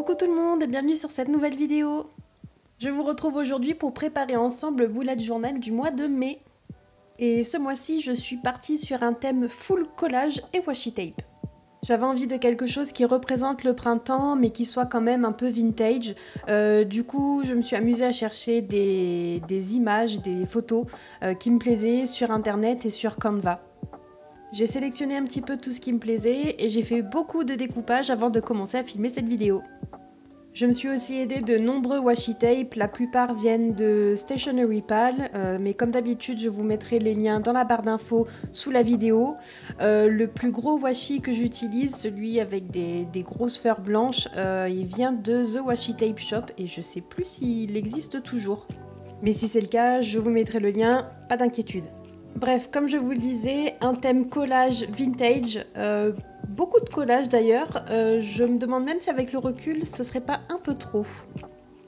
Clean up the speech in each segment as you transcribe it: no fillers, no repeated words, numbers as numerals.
Coucou tout le monde et bienvenue sur cette nouvelle vidéo. Je vous retrouve aujourd'hui pour préparer ensemble le bullet journal du mois de mai. Et ce mois-ci, je suis partie sur un thème full collage et washi tape. J'avais envie de quelque chose qui représente le printemps mais qui soit quand même un peu vintage. Du coup, je me suis amusée à chercher des images, des photos qui me plaisaient sur internet et sur Canva. J'ai sélectionné un petit peu tout ce qui me plaisait et j'ai fait beaucoup de découpage avant de commencer à filmer cette vidéo. Je me suis aussi aidée de nombreux washi tape, la plupart viennent de Stationery Pal, mais comme d'habitude je vous mettrai les liens dans la barre d'infos sous la vidéo. Le plus gros washi que j'utilise, celui avec des grosses fleurs blanches, il vient de The Washi Tape Shop et je sais plus s'il existe toujours. Mais si c'est le cas, je vous mettrai le lien, pas d'inquiétude. Bref, comme je vous le disais, un thème collage vintage, beaucoup de collage d'ailleurs, je me demande même si avec le recul ce serait pas un peu trop.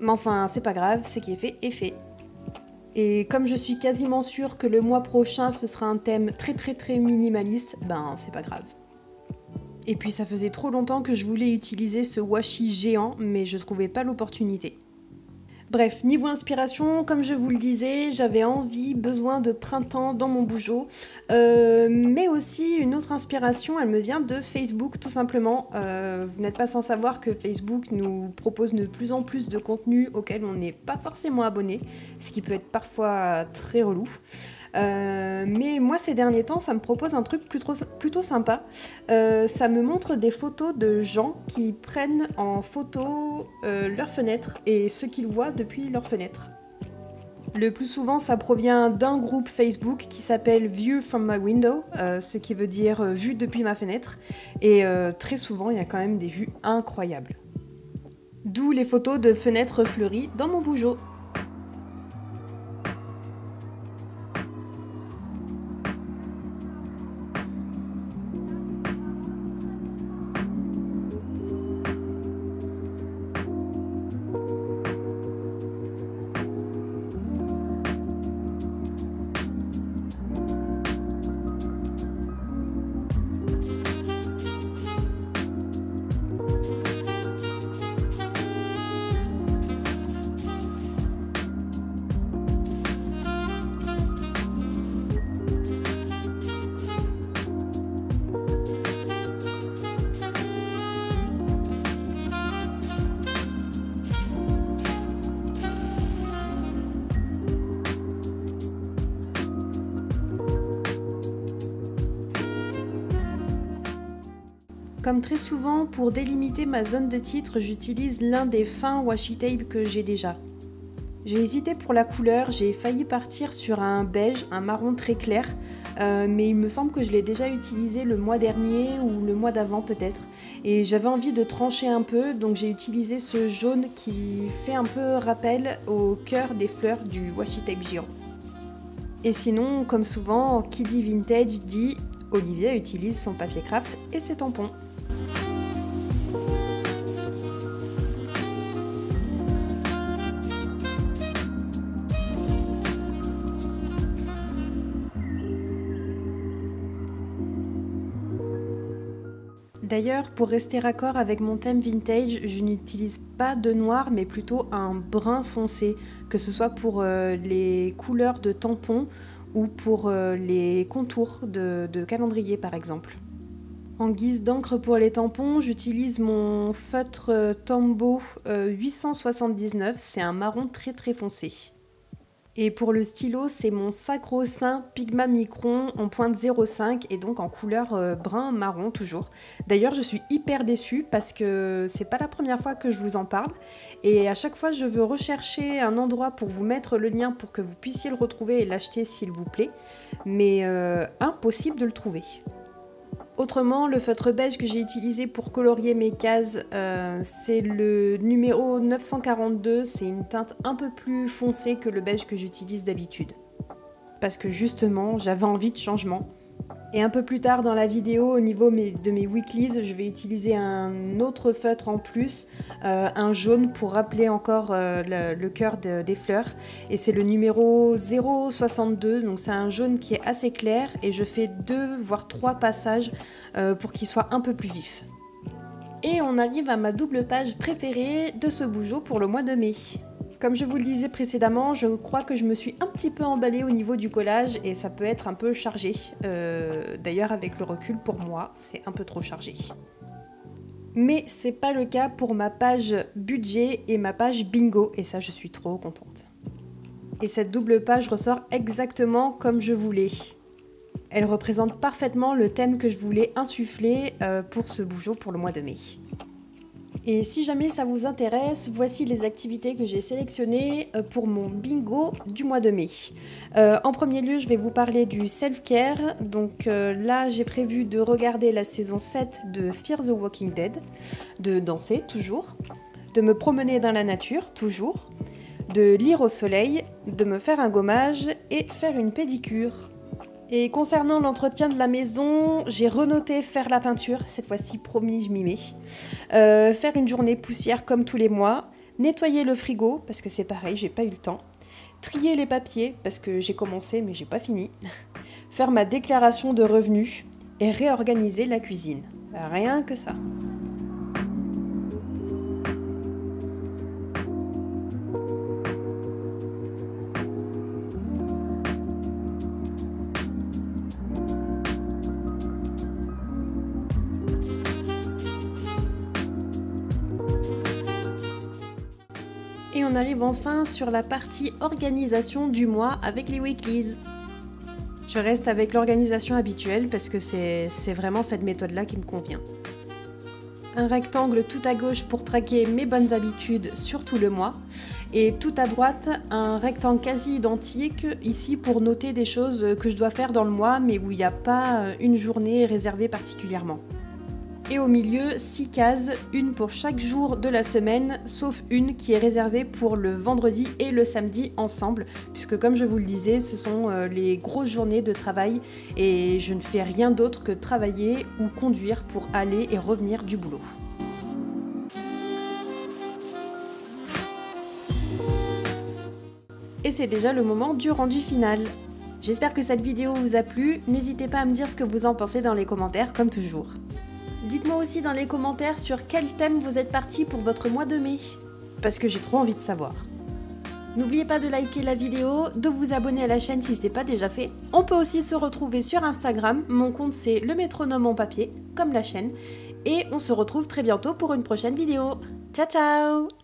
Mais enfin, c'est pas grave, ce qui est fait est fait. Et comme je suis quasiment sûre que le mois prochain ce sera un thème très minimaliste, ben c'est pas grave. Et puis ça faisait trop longtemps que je voulais utiliser ce washi géant, mais je trouvais pas l'opportunité. Bref, niveau inspiration, comme je vous le disais, j'avais besoin de printemps dans mon bougeot, mais aussi une autre inspiration, elle me vient de Facebook tout simplement. Vous n'êtes pas sans savoir que Facebook nous propose de plus en plus de contenu auquel on n'est pas forcément abonné, ce qui peut être parfois très relou. Mais moi ces derniers temps ça me propose un truc plutôt sympa. Ça me montre des photos de gens qui prennent en photo leur fenêtre et ce qu'ils voient depuis leur fenêtre. Le plus souvent ça provient d'un groupe Facebook qui s'appelle View from my window, ce qui veut dire vue depuis ma fenêtre, et très souvent il y a quand même des vues incroyables. D'où les photos de fenêtres fleuries dans mon bougeot. Comme très souvent, pour délimiter ma zone de titre, j'utilise l'un des fins washi tape que j'ai déjà. J'ai hésité pour la couleur, j'ai failli partir sur un beige, un marron très clair, mais il me semble que je l'ai déjà utilisé le mois dernier ou le mois d'avant peut-être, et j'avais envie de trancher un peu, donc j'ai utilisé ce jaune qui fait un peu rappel au cœur des fleurs du washi tape géant. Et sinon, comme souvent, qui dit vintage dit Olivia utilise son papier craft et ses tampons. D'ailleurs, pour rester raccord avec mon thème vintage, je n'utilise pas de noir mais plutôt un brun foncé, que ce soit pour les couleurs de tampons ou pour les contours de calendrier par exemple. En guise d'encre pour les tampons, j'utilise mon feutre Tombow 879, c'est un marron très foncé. Et pour le stylo, c'est mon Sacro-Saint Pigma Micron en pointe 0,5 et donc en couleur brun marron toujours. D'ailleurs, je suis hyper déçue parce que c'est pas la première fois que je vous en parle et à chaque fois je veux rechercher un endroit pour vous mettre le lien pour que vous puissiez le retrouver et l'acheter s'il vous plaît, mais impossible de le trouver. Autrement, le feutre beige que j'ai utilisé pour colorier mes cases, c'est le numéro 942, c'est une teinte un peu plus foncée que le beige que j'utilise d'habitude. Parce que justement, j'avais envie de changement. Et un peu plus tard dans la vidéo, au niveau de mes weeklies, je vais utiliser un autre feutre en plus, un jaune pour rappeler encore le cœur des fleurs. Et c'est le numéro 062, donc c'est un jaune qui est assez clair et je fais 2 voire 3 passages pour qu'il soit un peu plus vif. Et on arrive à ma double page préférée de ce Bujo pour le mois de mai. Comme je vous le disais précédemment, je crois que je me suis un petit peu emballée au niveau du collage et ça peut être un peu chargé. D'ailleurs avec le recul pour moi, c'est un peu trop chargé. Mais c'est pas le cas pour ma page budget et ma page bingo et ça je suis trop contente. Et cette double page ressort exactement comme je voulais. Elle représente parfaitement le thème que je voulais insuffler pour ce Bujo pour le mois de mai. Et si jamais ça vous intéresse, voici les activités que j'ai sélectionnées pour mon bingo du mois de mai. En premier lieu, je vais vous parler du self-care. Donc là, j'ai prévu de regarder la saison 7 de Fear the Walking Dead, de danser toujours, de me promener dans la nature toujours, de lire au soleil, de me faire un gommage et faire une pédicure. Et concernant l'entretien de la maison, j'ai renoté faire la peinture, cette fois-ci promis je m'y mets, faire une journée poussière comme tous les mois, nettoyer le frigo parce que c'est pareil, j'ai pas eu le temps, trier les papiers parce que j'ai commencé mais j'ai pas fini, faire ma déclaration de revenus et réorganiser la cuisine. Rien que ça. Et on arrive enfin sur la partie organisation du mois avec les weeklies. Je reste avec l'organisation habituelle parce que c'est vraiment cette méthode-là qui me convient. Un rectangle tout à gauche pour traquer mes bonnes habitudes sur tout le mois. Et tout à droite, un rectangle quasi identique ici pour noter des choses que je dois faire dans le mois mais où il n'y a pas une journée réservée particulièrement. Et au milieu, 6 cases, une pour chaque jour de la semaine, sauf une qui est réservée pour le vendredi et le samedi ensemble, puisque comme je vous le disais, ce sont les grosses journées de travail et je ne fais rien d'autre que travailler ou conduire pour aller et revenir du boulot. Et c'est déjà le moment du rendu final. J'espère que cette vidéo vous a plu, n'hésitez pas à me dire ce que vous en pensez dans les commentaires comme toujours. Dites-moi aussi dans les commentaires sur quel thème vous êtes parti pour votre mois de mai, parce que j'ai trop envie de savoir. N'oubliez pas de liker la vidéo, de vous abonner à la chaîne si ce n'est pas déjà fait. On peut aussi se retrouver sur Instagram, mon compte c'est le métronome en papier, comme la chaîne, et on se retrouve très bientôt pour une prochaine vidéo. Ciao ciao!